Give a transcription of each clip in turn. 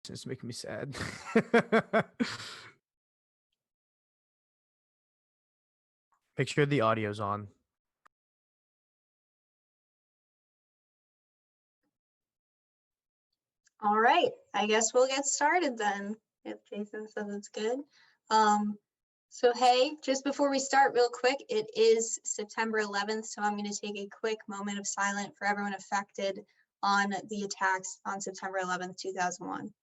It's making me sad. Make sure the audio's on. All right, I guess we'll get started then, if Jason says it's good. So hey, just before we start real quick, it is September 11th, so I'm going to take a quick moment of silence for everyone affected on the attacks on September 11th, 2001.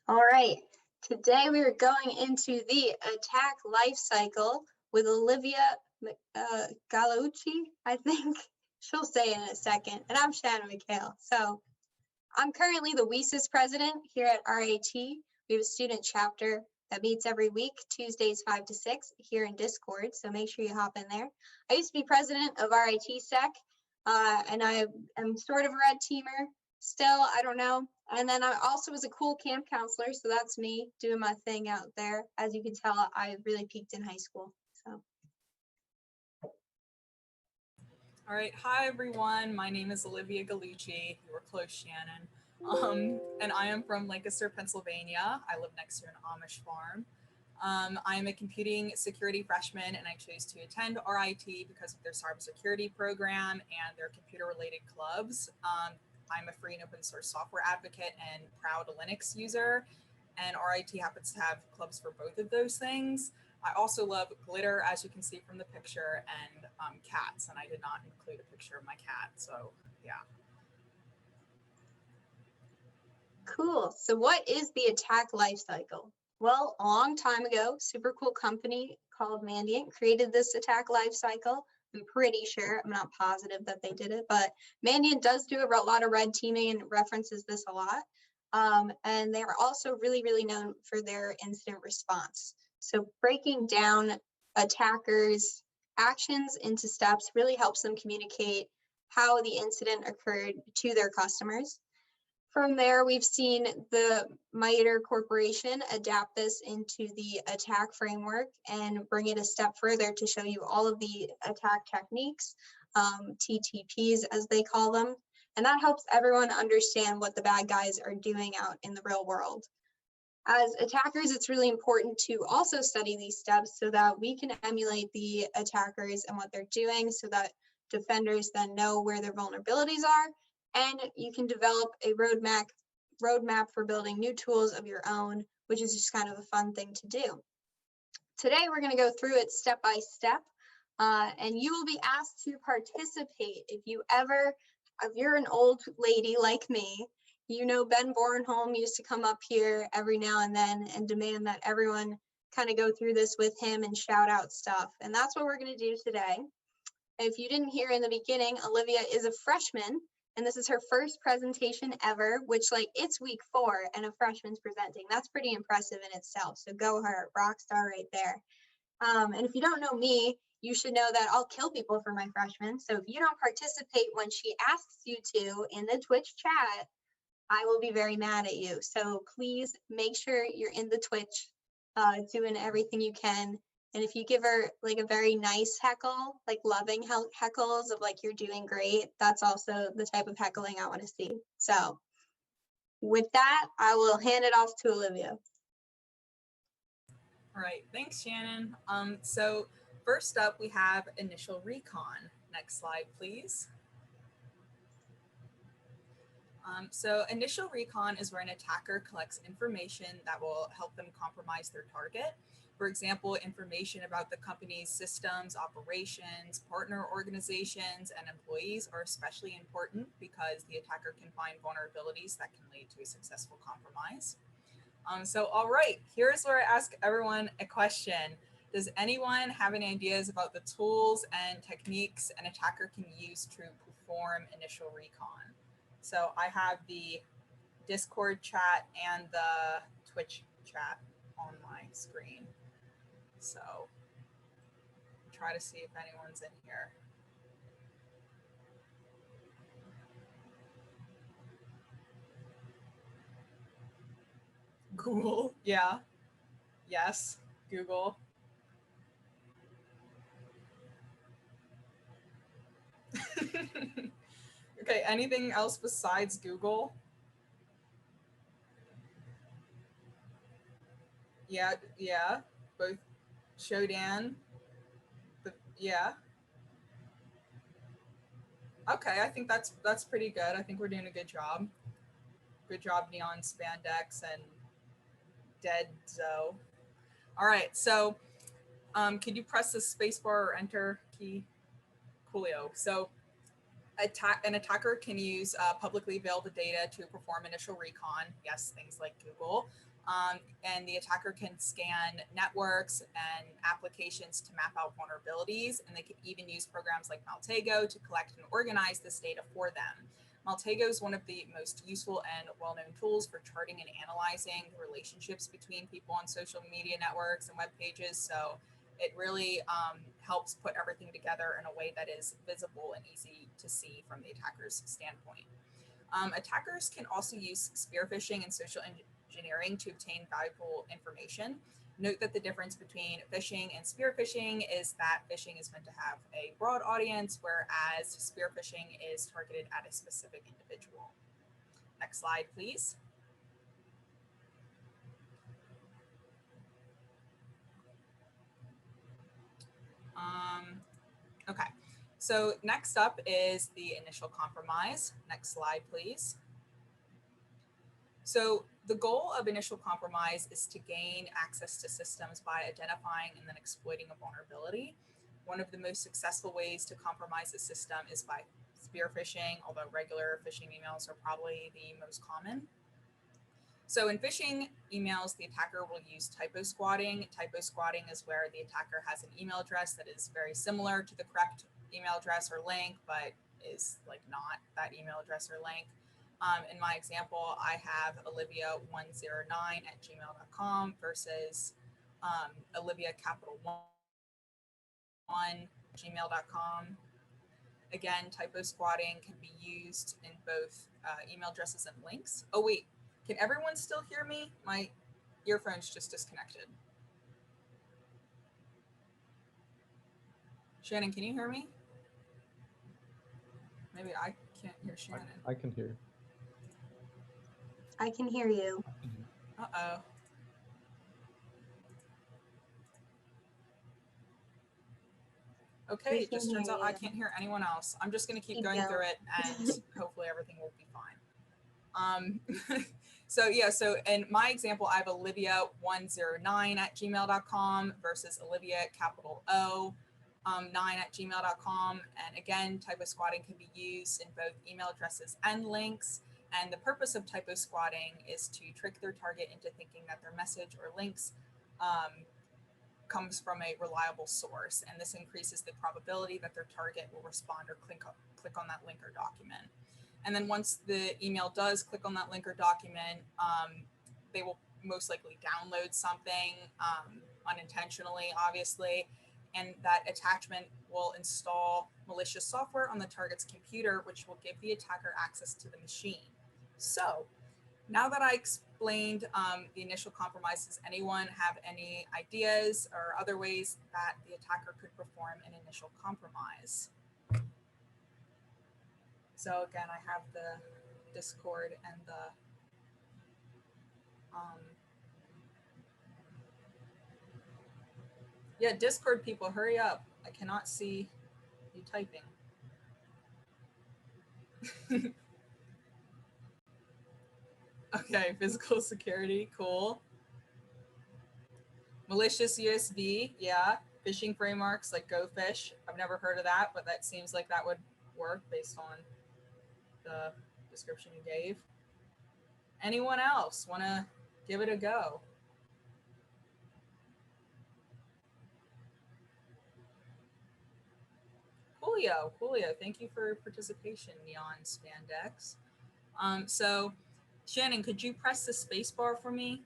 All right, today we are going into the attack life cycle with Olivia Gallucci, I think. She'll say it in a second, and I'm Shannon McHale. So I'm currently the WESIS president here at RIT. We have a student chapter that meets every week, Tuesdays 5 to 6 here in Discord, so make sure you hop in there. I used to be president of RIT Sec, and I am sort of a red teamer still, I don't know. And then I also was a cool camp counselor, so that's me doing my thing out there. As you can tell, I really peaked in high school. So. All right, hi everyone. My name is Olivia Gallucci. You were close, Shannon. And I am from Lancaster, Pennsylvania. I live next to an Amish farm. I am a computing security freshman, and I chose to attend RIT because of their cybersecurity program and their computer-related clubs. I'm a free and open source software advocate and proud Linux user, and RIT happens to have clubs for both of those things. I also love glitter, as you can see from the picture, and cats, and I did not include a picture of my cat, so yeah. Cool. So what is the attack lifecycle? Well, a long time ago, super cool company called Mandiant created this attack lifecycle. I'm pretty sure, I'm not positive that they did it, but Mandiant does do a lot of red teaming and references this a lot. And they are also really, really known for their incident response. So breaking down attackers' actions into steps really helps them communicate how the incident occurred to their customers. From there, we've seen the MITRE Corporation adapt this into the attack framework and bring it a step further to show you all of the attack techniques, TTPs as they call them. And that helps everyone understand what the bad guys are doing out in the real world. As attackers, it's really important to also study these steps so that we can emulate the attackers and what they're doing so that defenders then know where their vulnerabilities are, and you can develop a roadmap for building new tools of your own, which is just kind of a fun thing to do. Today, we're going to go through it step by step, and you will be asked to participate. If you're an old lady like me, you know Ben Bornholm used to come up here every now and then and demand that everyone kind of go through this with him and shout out stuff. And that's what we're going to do today. If you didn't hear in the beginning, Olivia is a freshman, and this is her first presentation ever, which it's week 4 and a freshman's presenting. That's pretty impressive in itself. So go her, rock star right there. And if you don't know me, you should know that I'll kill people for my freshmen. So if you don't participate when she asks you to in the Twitch chat, I will be very mad at you. So please make sure you're in the Twitch, doing everything you can. And if you give her a very nice heckle, loving heckles of you're doing great, that's also the type of heckling I want to see. So with that, I will hand it off to Olivia. All right, thanks, Shannon. So first up, we have initial recon. Next slide, please. So initial recon is where an attacker collects information that will help them compromise their target. For example, information about the company's systems, operations, partner organizations, and employees are especially important because the attacker can find vulnerabilities that can lead to a successful compromise. All right, here's where I ask everyone a question. Does anyone have any ideas about the tools and techniques an attacker can use to perform initial recon? So I have the Discord chat and the Twitch chat on my screen. So try to see if anyone's in here. Google, yeah. Yes, Google. Okay, anything else besides Google? Yeah, both Shodan, yeah. Okay, I think that's pretty good. I think we're doing a good job. Good job, Neon Spandex and Dead Zoe. All right, so could you press the spacebar or enter key? Coolio. So an attacker can use publicly available data to perform initial recon. Yes, things like Google. And the attacker can scan networks and applications to map out vulnerabilities. And they can even use programs like Maltego to collect and organize this data for them. Maltego is one of the most useful and well-known tools for charting and analyzing the relationships between people on social media networks and web pages. So it really helps put everything together in a way that is visible and easy to see from the attacker's standpoint. Attackers can also use spear phishing and social engineering to obtain valuable information. Note that the difference between phishing and spear phishing is that phishing is meant to have a broad audience, whereas spear phishing is targeted at a specific individual. Next slide, please. Okay, so next up is the initial compromise. Next slide, please. So the goal of initial compromise is to gain access to systems by identifying and then exploiting a vulnerability. One of the most successful ways to compromise a system is by spear phishing, although regular phishing emails are probably the most common. So in phishing emails, the attacker will use typo squatting. Typo squatting is where the attacker has an email address that is very similar to the correct email address or link, but is like not that email address or link. In my example, I have olivia109@gmail.com versus Olivia capital 1 gmail.com. Again, typo squatting can be used in both email addresses and links. Oh wait, can everyone still hear me? My earphones just disconnected. Shannon, can you hear me? Maybe I can't hear Shannon. I can hear. I can hear you. Uh-oh. Okay, it just turns out I can't hear anyone else. I'm just going to keep going through it and hopefully everything will be fine. So in my example, I have olivia109@gmail.com versus Olivia capital O 9@gmail.com. And again, typo squatting can be used in both email addresses and links. And the purpose of typo squatting is to trick their target into thinking that their message or links comes from a reliable source. And this increases the probability that their target will respond or click on that link or document. And then once the email does click on that link or document, they will most likely download something unintentionally, obviously, and that attachment will install malicious software on the target's computer, which will give the attacker access to the machine. So now that I explained the initial compromise, does anyone have any ideas or other ways that the attacker could perform an initial compromise? So again, I have the Discord and the yeah, Discord people, hurry up. I cannot see you typing. Okay, physical security, cool. Malicious USB, yeah. Phishing frameworks like GoFish. I've never heard of that, but that seems like that would work based on the description you gave. Anyone else want to give it a go? Coolio, thank you for your participation, Neon Spandex. So Shannon, could you press the space bar for me?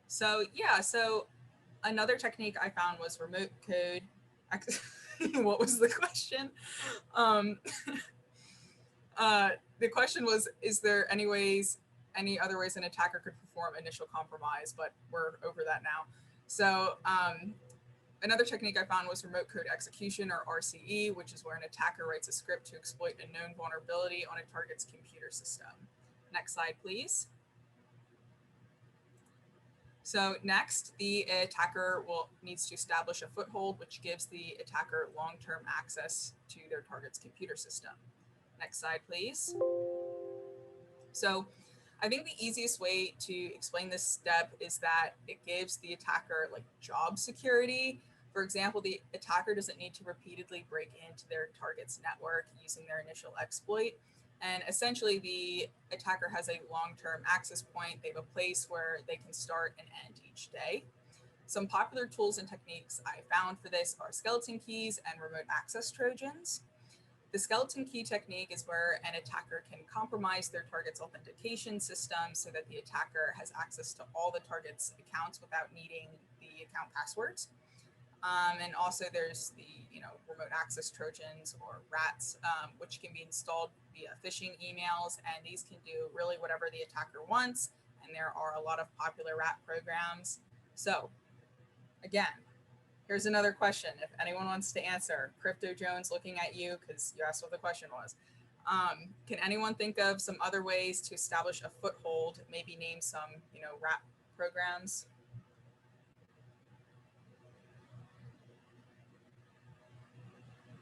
So yeah, so another technique I found was remote code. What was the question? The question was, is there any other ways an attacker could perform initial compromise? But we're over that now. So Another technique I found was remote code execution, or RCE, which is where an attacker writes a script to exploit a known vulnerability on a target's computer system. Next slide, please. So next, the attacker needs to establish a foothold, which gives the attacker long-term access to their target's computer system. Next slide, please. So I think the easiest way to explain this step is that it gives the attacker like job security. For example, the attacker doesn't need to repeatedly break into their target's network using their initial exploit. And essentially, the attacker has a long-term access point. They have a place where they can start and end each day. Some popular tools and techniques I found for this are skeleton keys and remote access Trojans. The skeleton key technique is where an attacker can compromise their target's authentication system so that the attacker has access to all the target's accounts without needing the account passwords. And also there's the remote access Trojans, or RATs, which can be installed via phishing emails, and these can do really whatever the attacker wants. And there are a lot of popular RAT programs. So again, here's another question. If anyone wants to answer, Crypto Jones, looking at you because you asked what the question was. Can anyone think of some other ways to establish a foothold? Maybe name some, RAT programs.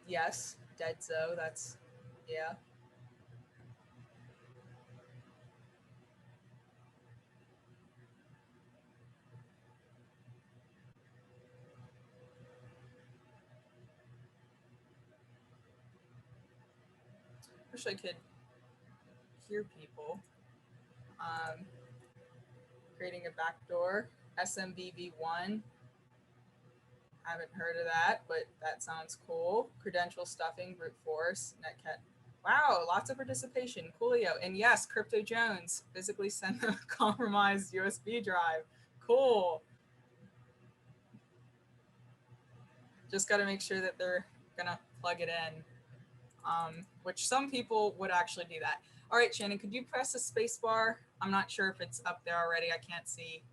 Yes, Deadzo, that's, yeah. Wish I could hear people. Creating a backdoor, SMBV1. Haven't heard of that, but that sounds cool. Credential stuffing, brute force, netcat. Wow, lots of participation. Coolio. And yes, Crypto Jones, physically send a compromised USB drive. Cool. Just got to make sure that they're going to plug it in, which some people would actually do that. All right, Shannon, could you press the space bar? I'm not sure if it's up there already. I can't see.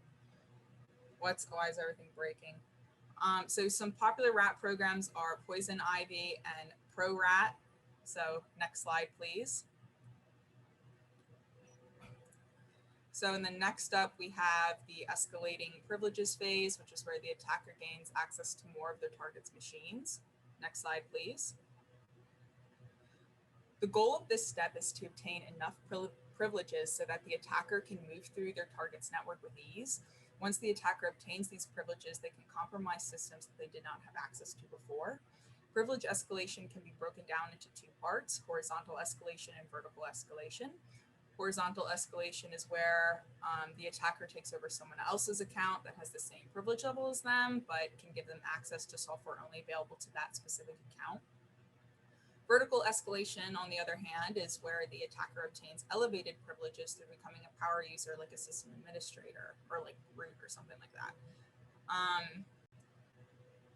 Why is everything breaking? So some popular RAT programs are Poison Ivy and ProRat. So next slide, please. So in the next up, we have the escalating privileges phase, which is where the attacker gains access to more of their target's machines. Next slide, please. The goal of this step is to obtain enough privileges so that the attacker can move through their target's network with ease. Once the attacker obtains these privileges, they can compromise systems that they did not have access to before. Privilege escalation can be broken down into two parts: horizontal escalation and vertical escalation. Horizontal escalation is where the attacker takes over someone else's account that has the same privilege level as them, but can give them access to software only available to that specific account. Vertical escalation, on the other hand, is where the attacker obtains elevated privileges through becoming a power user, like a system administrator or like root or something like that.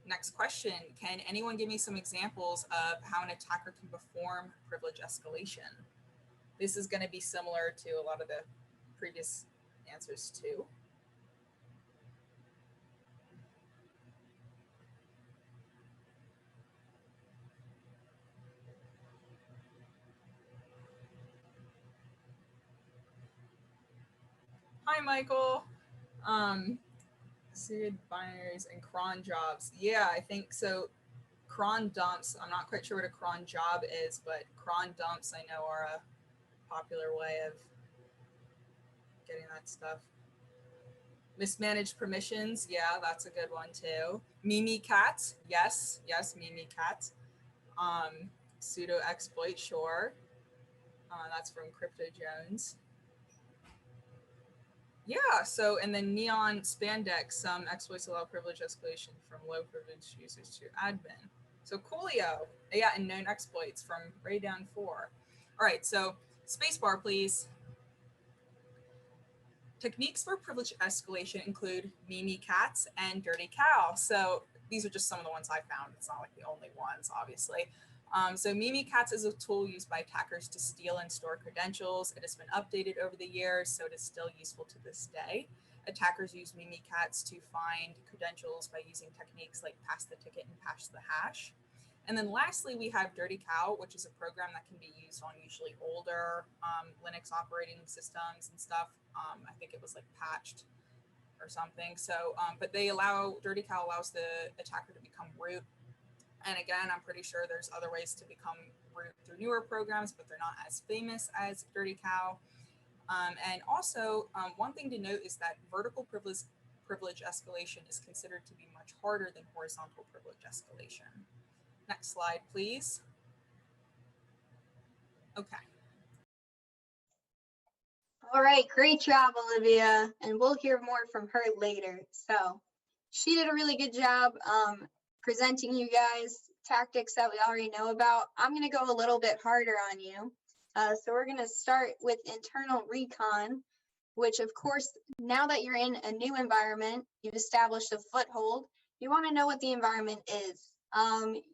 Next question, can anyone give me some examples of how an attacker can perform privilege escalation? This is going to be similar to a lot of the previous answers too. Hi, Michael. Seed binaries and cron jobs. Yeah, I think so. Cron dumps, I'm not quite sure what a cron job is, but cron dumps I know are a popular way of getting that stuff. Mismanaged permissions, yeah, that's a good one too. Mimikat, yes, Mimikat. Pseudo exploit, sure. That's from Crypto Jones. Yeah, so, and then neon spandex, some exploits allow privilege escalation from low privilege users to admin. So Coolio, yeah, and known exploits from Raydown 4. All right, so spacebar, please. Techniques for privilege escalation include Mimikatz and Dirty Cow. So these are just some of the ones I found. It's not like the only ones, obviously. So Mimikatz is a tool used by attackers to steal and store credentials. It has been updated over the years, so it is still useful to this day. Attackers use Mimikatz to find credentials by using techniques like pass the ticket and pass the hash. And then lastly, we have Dirty Cow, which is a program that can be used on usually older Linux operating systems and stuff. I think it was like patched or something. So, but Dirty Cow allows the attacker to become root. And again, I'm pretty sure there's other ways to become root through newer programs, but they're not as famous as Dirty Cow. And also, one thing to note is that vertical privilege escalation is considered to be much harder than horizontal privilege escalation. Next slide, please. Okay. All right, great job, Olivia, and we'll hear more from her later. So she did a really good job presenting you guys tactics that we already know about. I'm going to go a little bit harder on you. So we're going to start with internal recon, which of course, now that you're in a new environment, you've established a foothold, you want to know what the environment is.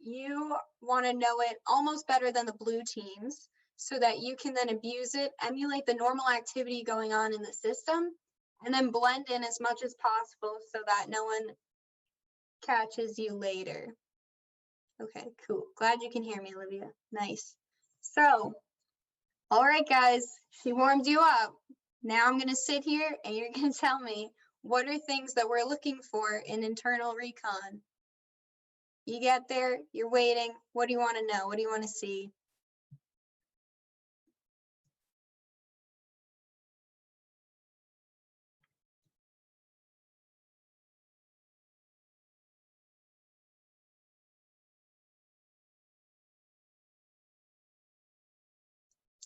You want to know it almost better than the blue teams, so that you can then abuse it, emulate the normal activity going on in the system, and then blend in as much as possible so that no one catches you later. Okay, cool. Glad you can hear me, Olivia. Nice. So, all right, guys, she warmed you up. Now I'm going to sit here and you're going to tell me what are things that we're looking for in internal recon. You get there, you're waiting. What do you want to know? What do you want to see?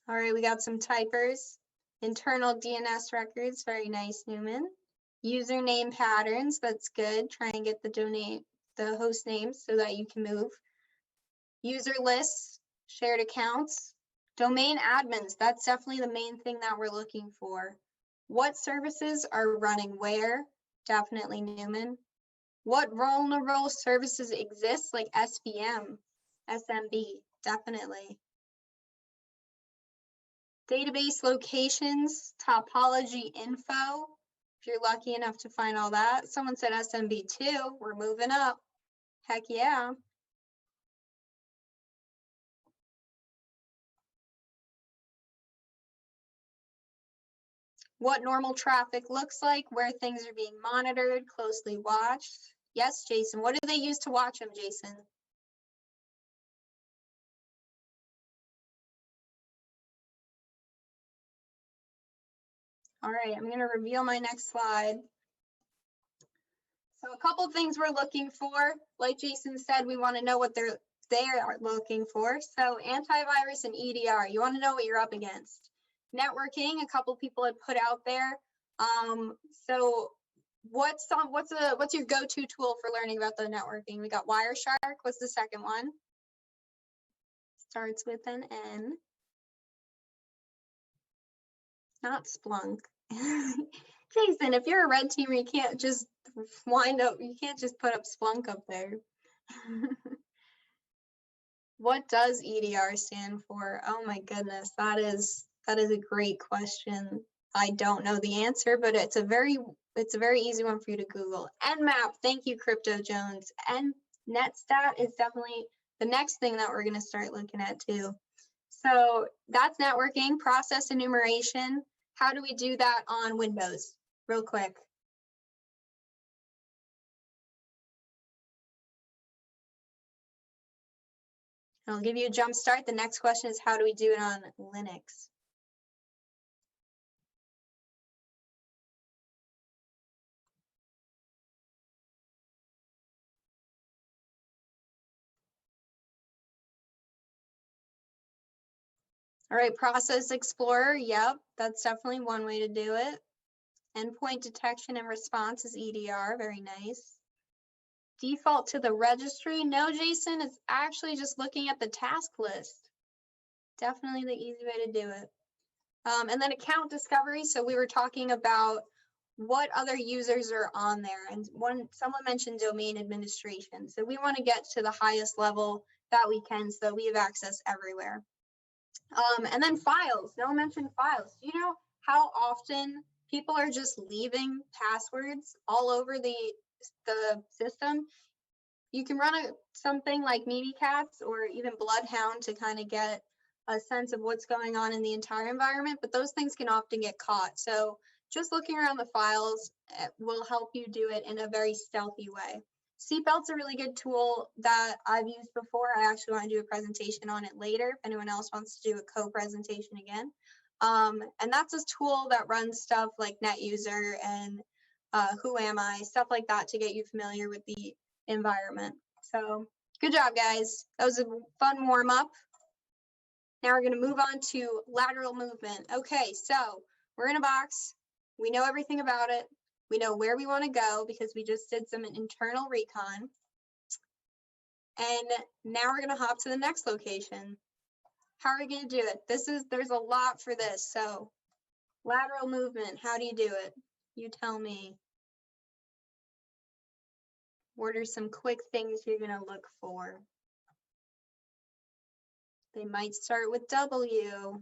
All right, we got some typers. Internal DNS records, very nice, Newman. Username patterns, that's good. Try and get the host names so that you can move. User lists, shared accounts. Domain admins, that's definitely the main thing that we're looking for. What services are running where? Definitely Newman. What vulnerable services exist, like SVM, SMB? Definitely. Database locations, topology info, if you're lucky enough to find all that. Someone said SMB2, we're moving up. Heck yeah. What normal traffic looks like, where things are being monitored, closely watched. Yes, Jason, what do they use to watch them, Jason? All right, I'm going to reveal my next slide. So a couple of things we're looking for. Like Jason said, we want to know what they are looking for. So antivirus and EDR, you want to know what you're up against. Networking, a couple people had put out there. So what's your go-to tool for learning about the networking? We got Wireshark. What's the second one? Starts with an N. Not Splunk. Jason, if you're a red teamer, you can't just you can't just put up Splunk up there. What does EDR stand for? Oh my goodness, that is a great question. I don't know the answer, but it's a very easy one for you to Google. Nmap, thank you, Crypto Jones. And NetStat is definitely the next thing that we're going to start looking at too. So that's networking, process enumeration. How do we do that on Windows? Real quick. I'll give you a jump start. The next question is, how do we do it on Linux? All right, Process Explorer. Yep, that's definitely one way to do it. Endpoint detection and response is EDR. Very nice. Default to the registry. No, Jason, it's actually just looking at the task list. Definitely the easy way to do it. And then account discovery. So we were talking about what other users are on there. And someone mentioned domain administration. So we want to get to the highest level that we can so that we have access everywhere. And then files. No one mentioned files. Do you know how often people are just leaving passwords all over the system. You can run something like Mimikatz or even Bloodhound to kind of get a sense of what's going on in the entire environment, but those things can often get caught. So just looking around the files will help you do it in a very stealthy way. Seatbelt's a really good tool that I've used before. I actually want to do a presentation on it later if anyone else wants to do a co-presentation again. And that's a tool that runs stuff like NetUser and Who Am I, stuff like that to get you familiar with the environment. So good job, guys. That was a fun warm up. Now we're going to move on to lateral movement. Okay, so we're in a box. We know everything about it. We know where we want to go because we just did some internal recon. And now we're going to hop to the next location. How are we going to do it? There's a lot for this. So lateral movement, how do you do it? You tell me. What are some quick things you're going to look for? They might start with W.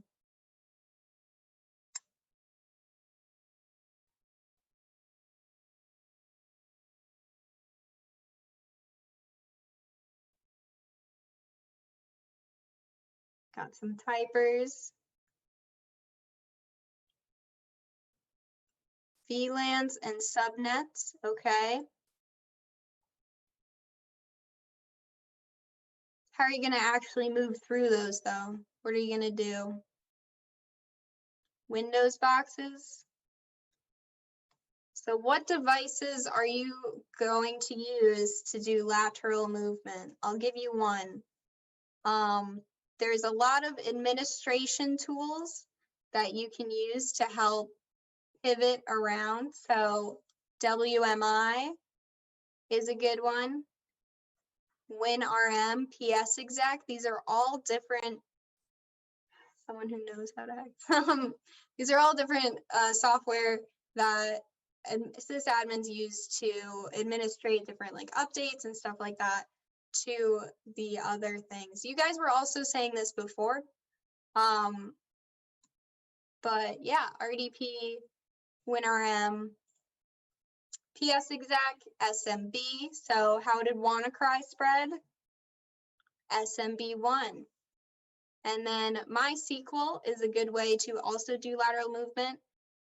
Got some typers. VLANs and subnets, okay. How are you going to actually move through those though? What are you going to do? Windows boxes? So what devices are you going to use to do lateral movement? I'll give you one. There's a lot of administration tools that you can use to help pivot around. So WMI is a good one. WinRM, PSExec, these are all different, someone who knows how to hack. These are all different software that sysadmins use to administrate different like updates and stuff like that to the other things. You guys were also saying this before, but yeah, RDP, WinRM, PSExec, SMB. So how did WannaCry spread? SMB1. And then MySQL is a good way to also do lateral movement.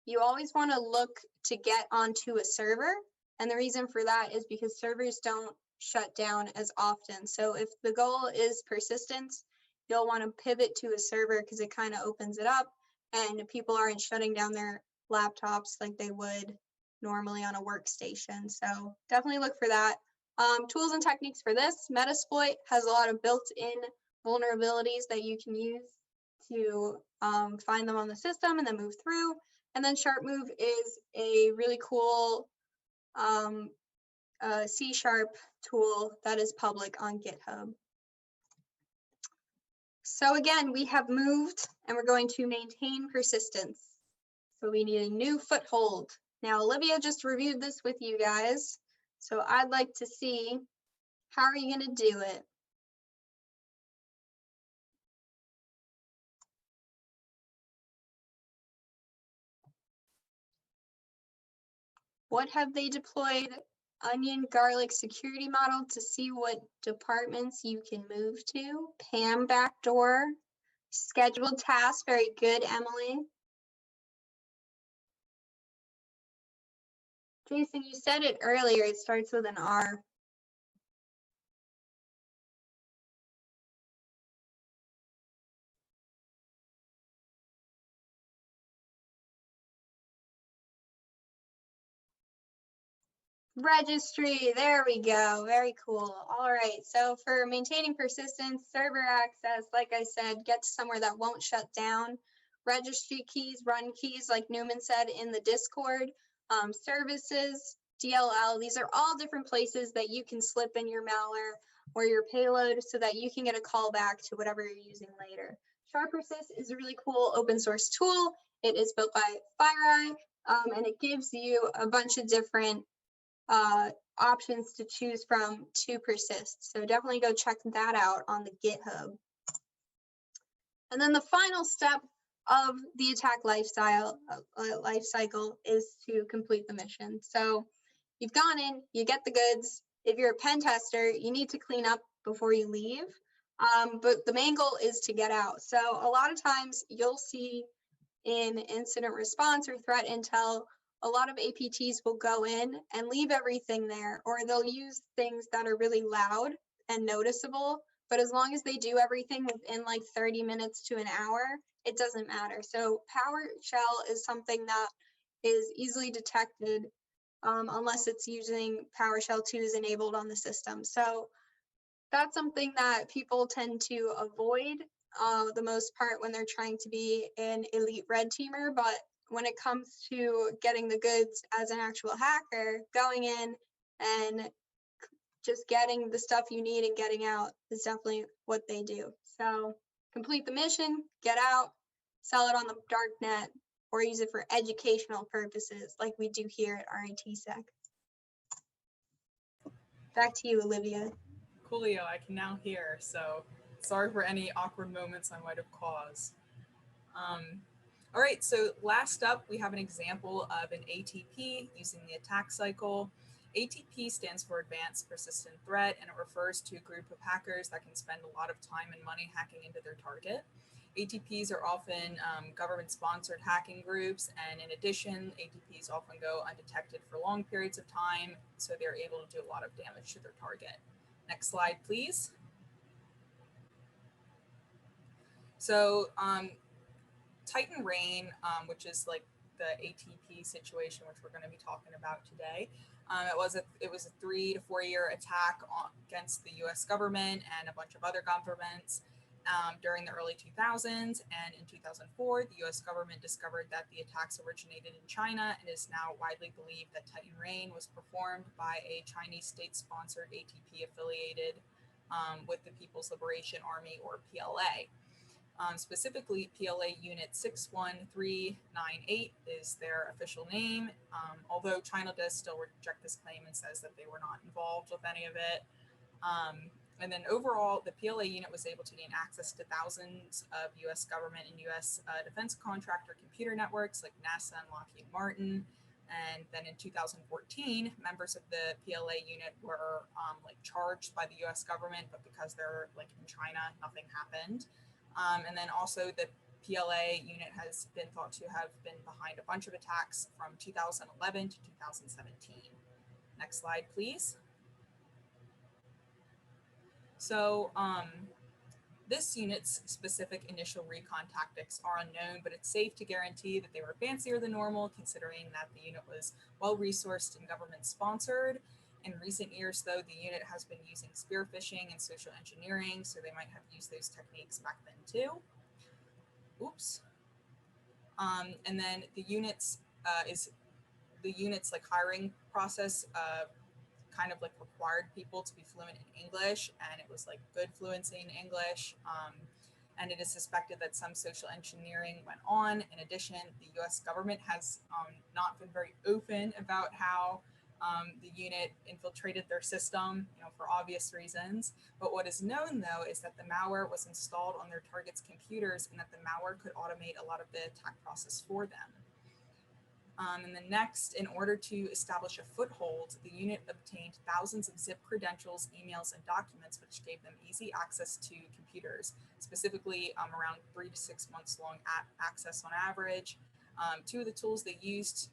You always want to look to get onto a server. And the reason for that is because servers don't shut down as often. So if the goal is persistence, you'll want to pivot to a server because it kind of opens it up and people aren't shutting down their laptops like they would normally on a workstation. So definitely look for that. Tools and techniques for this. Metasploit has a lot of built-in vulnerabilities that you can use to find them on the system and then move through. And then SharpMove is a really cool C# tool that is public on GitHub. So again, we have moved and we're going to maintain persistence. So we need a new foothold. Now, Olivia just reviewed this with you guys. So I'd like to see, how are you going to do it? What have they deployed? Onion garlic security model to see what departments you can move to. PAM backdoor. Scheduled tasks, very good, Emily. Jason, you said it earlier, it starts with an R. Registry, there we go, very cool. All right, so for maintaining persistence, server access, like I said, get to somewhere that won't shut down. Registry keys, run keys, like Newman said in the Discord. Services, DLL, these are all different places that you can slip in your malware or your payload so that you can get a call back to whatever you're using later. SharpPersist is a really cool open source tool. It is built by FireEye, and it gives you a bunch of different options to choose from to persist. So definitely go check that out on the GitHub. And then the final step of the attack life cycle is to complete the mission. So you've gone in, you get the goods. If you're a pen tester, you need to clean up before you leave. But the main goal is to get out. So a lot of times you'll see in incident response or threat intel, a lot of APTs will go in and leave everything there, or they'll use things that are really loud and noticeable. But as long as they do everything within like 30 minutes to an hour, it doesn't matter. So PowerShell is something that is easily detected unless it's using PowerShell 2 is enabled on the system. So that's something that people tend to avoid the most part when they're trying to be an elite red teamer. But when it comes to getting the goods as an actual hacker, going in and just getting the stuff you need and getting out is definitely what they do. So complete the mission, get out, sell it on the dark net, or use it for educational purposes like we do here at RITSec. Back to you, Olivia. Coolio, I can now hear, so sorry for any awkward moments I might have caused. All right, so last up, we have an example of an ATP using the attack cycle. ATP stands for Advanced Persistent Threat, and it refers to a group of hackers that can spend a lot of time and money hacking into their target. ATPs are often government-sponsored hacking groups, and in addition, ATPs often go undetected for long periods of time, so they're able to do a lot of damage to their target. Next slide, please. So Titan Rain, which is like the ATP situation, which we're going to be talking about today, it was a 3 to 4 year attack against the U.S. government and a bunch of other governments during the early 2000s. And in 2004, the U.S. government discovered that the attacks originated in China, and is now widely believed that Titan Rain was performed by a Chinese state-sponsored ATP affiliated with the People's Liberation Army, or PLA. Specifically, PLA Unit 61398 is their official name, although China does still reject this claim and says that they were not involved with any of it. And then overall, the PLA unit was able to gain access to thousands of U.S. government and U.S. defense contractor computer networks like NASA and Lockheed Martin. And then in 2014, members of the PLA unit were charged by the U.S. government, but because they're in China, nothing happened. And then also the PLA unit has been thought to have been behind a bunch of attacks from 2011 to 2017. Next slide, please. So this unit's specific initial recon tactics are unknown, but it's safe to guarantee that they were fancier than normal, considering that the unit was well-resourced and government-sponsored. In recent years, though, the unit has been using spear phishing and social engineering, so they might have used those techniques back then too. Oops. And then the unit's hiring process kind of required people to be fluent in English, and it was good fluency in English. And it is suspected that some social engineering went on. In addition, the U.S. government has not been very open about how the unit infiltrated their system, for obvious reasons. But what is known, though, is that the malware was installed on their target's computers, and that the malware could automate a lot of the attack process for them. And then next, in order to establish a foothold, the unit obtained thousands of zip credentials, emails, and documents, which gave them easy access to computers, specifically around 3 to 6 months long access on average. Two of the tools they used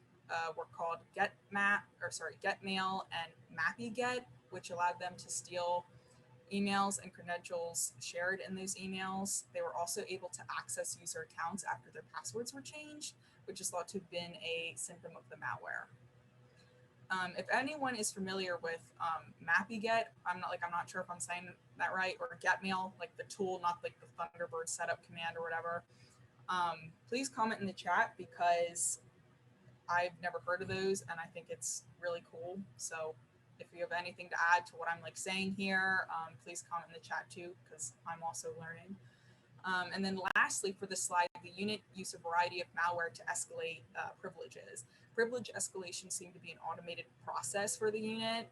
were called Getmail and MappyGet, which allowed them to steal emails and credentials shared in those emails. They were also able to access user accounts after their passwords were changed, which is thought to have been a symptom of the malware. If anyone is familiar with MappyGet, I'm not sure if I'm saying that right, or Getmail, the tool, not the Thunderbird setup command or whatever, please comment in the chat, because I've never heard of those and I think it's really cool. So if you have anything to add to what I'm saying here, please comment in the chat too, because I'm also learning. And then lastly, for this slide, the unit used a variety of malware to escalate privileges. Privilege escalation seemed to be an automated process for the unit.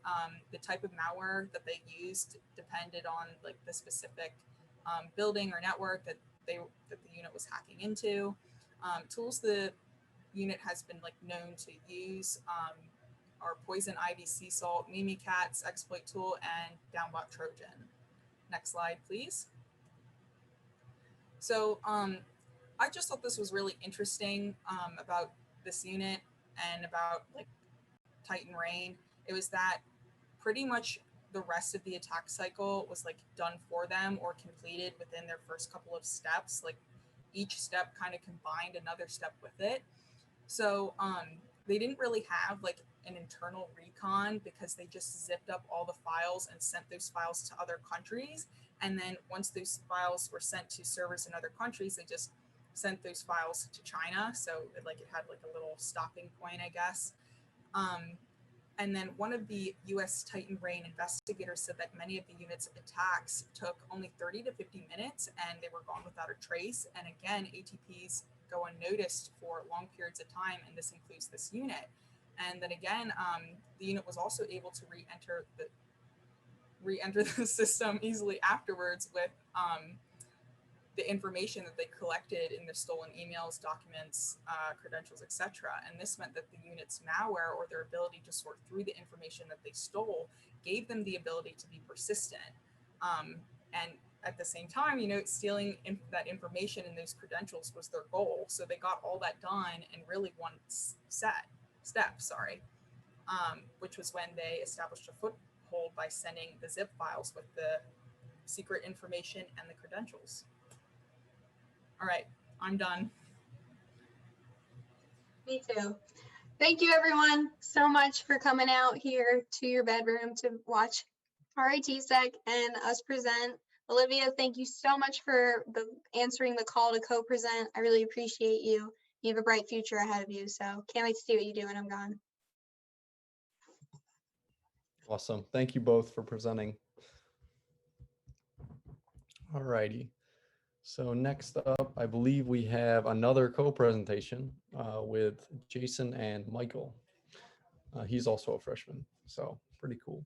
The type of malware that they used depended on the specific building or network that that the unit was hacking into. Tools the unit has been like known to use are Poison Ivy Sea Salt, Mimikatz exploit tool, and Downbot Trojan. Next slide, please. So I just thought this was really interesting about this unit and about like Titan Rain. It was that pretty much the rest of the attack cycle was like done for them or completed within their first couple of steps. Like each step kind of combined another step with it. So they didn't really have like an internal recon because they just zipped up all the files and sent those files to other countries. And then once those files were sent to servers in other countries, they just sent those files to China. So it had like a little stopping point, I guess. And then one of the US Titan Rain investigators said that many of the unit's attacks took only 30 to 50 minutes and they were gone without a trace. And again, ATPs go unnoticed for long periods of time, and this includes this unit. And then again, the unit was also able to re-enter the system easily afterwards with the information that they collected in their stolen emails, documents, credentials, etc. And this meant that the unit's malware or their ability to sort through the information that they stole gave them the ability to be persistent. And at the same time, stealing that information and those credentials was their goal. So they got all that done in really one step, which was when they established a foothold by sending the zip files with the secret information and the credentials. All right, I'm done. Me too. Thank you everyone so much for coming out here to your bedroom to watch RIT-Sec and us present. Olivia, thank you so much for answering the call to co-present. I really appreciate you. You have a bright future ahead of you, so can't wait to see what you do when I'm gone. Awesome. Thank you both for presenting. All righty. So next up, I believe we have another co-presentation with Jason and Michael. He's also a freshman, so pretty cool.